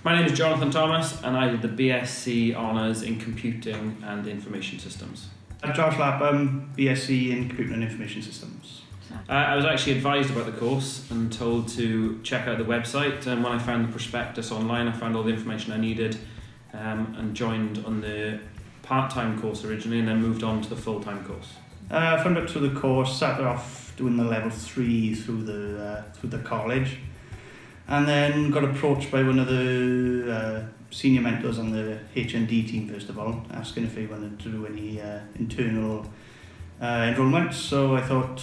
My name is Jonathan Thomas and I did the BSc Honours in Computing and Information Systems. I'm Josh Lapham, BSc in Computing and Information Systems. I was actually advised about the course and told to check out the website, and when I found the prospectus online I found all the information I needed and joined on the part-time course originally and then moved on to the full-time course. I found out through the course, started off doing the level 3 through the college, and then got approached by one of the senior mentors on the HND team first of all, asking if they wanted to do any internal enrolment. So I thought,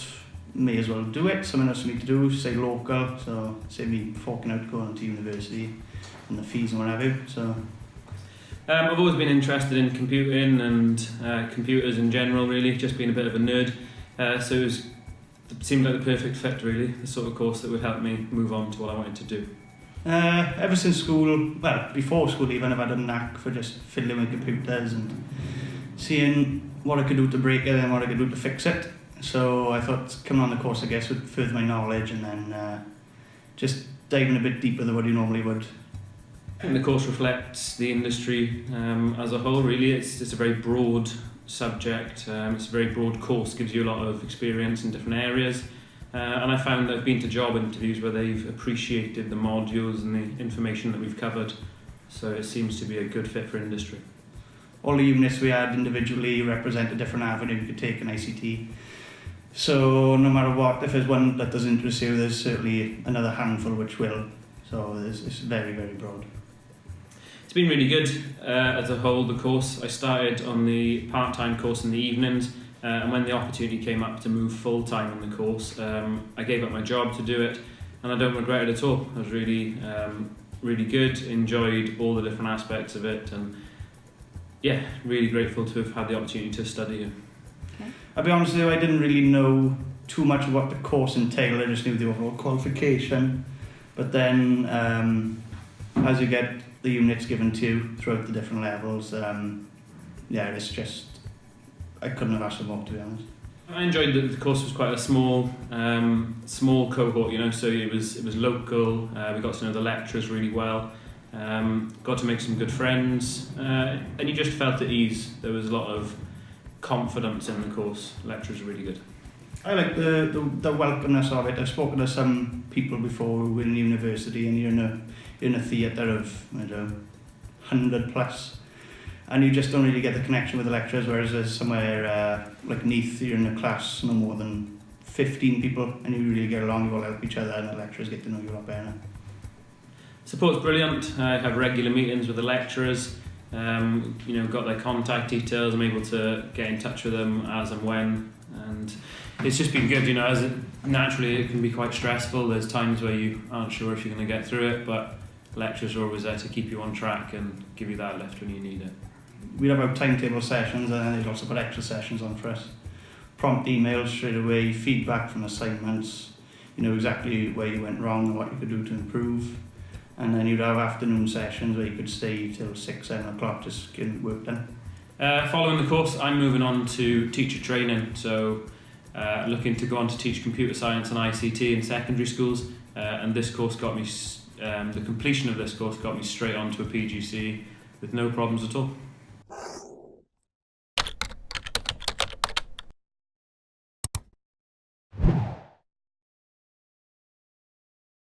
may as well do it, something else for me to do, stay local, so save me forking out going to university and the fees and what have you. So I've always been interested in computing and computers in general, really, just being a bit of a nerd. So it seemed like the perfect fit, really, the sort of course that would help me move on to what I wanted to do. Ever since school, well, before school even, I've had a knack for just fiddling with computers and seeing what I could do to break it and what I could do to fix it. So I thought coming on the course, I guess, would further my knowledge and then just diving a bit deeper than what you normally would. I think the course reflects the industry as a whole, really. It's a very broad subject, it's a very broad course, gives you a lot of experience in different areas. And I found I've been to job interviews where they've appreciated the modules and the information that we've covered. So it seems to be a good fit for industry. All the units we had individually represent a different avenue you could take in ICT. So no matter what, if there's one that doesn't interest you, there's certainly another handful which will. So it's very, very broad. It's been really good as a whole, the course. I started on the part-time course in the evenings, and when the opportunity came up to move full-time on the course, I gave up my job to do it, and I don't regret it at all. I was really, really good, enjoyed all the different aspects of it, and yeah, really grateful to have had the opportunity to study it. I'll be honest with you, I didn't really know too much of what the course entailed, I just knew the overall qualification. But then, as you get the units given to you throughout the different levels, it's just, I couldn't have asked for more, to be honest. I enjoyed the course was quite a small cohort, so it was local, we got to know the lecturers really well, got to make some good friends, and you just felt at ease. There was a lot of confidence in the course. Lecturers are really good. I like the welcomeness of it. I've spoken to some people before who were in university and you're in a theatre of 100 plus, and you just don't really get the connection with the lecturers, whereas there's somewhere like Neath, you're in a class no more than 15 people and you really get along, you all help each other and the lecturers get to know you a lot better. Support's brilliant. I have regular meetings with the lecturers. Got their contact details. I'm able to get in touch with them as and when, and it's just been good. As naturally it can be quite stressful. There's times where you aren't sure if you're going to get through it, but lecturers are always there to keep you on track and give you that lift when you need it. We'd have our timetable sessions, and then they'd also put extra sessions on for us. Prompt emails straight away, feedback from assignments. Exactly where you went wrong and what you could do to improve. And then you'd have afternoon sessions where you could stay till 6, 7 o'clock just getting work done. Following the course, I'm moving on to teacher training, so looking to go on to teach computer science and ICT in secondary schools, and this course got me, the completion of this course got me straight onto a PGCE with no problems at all.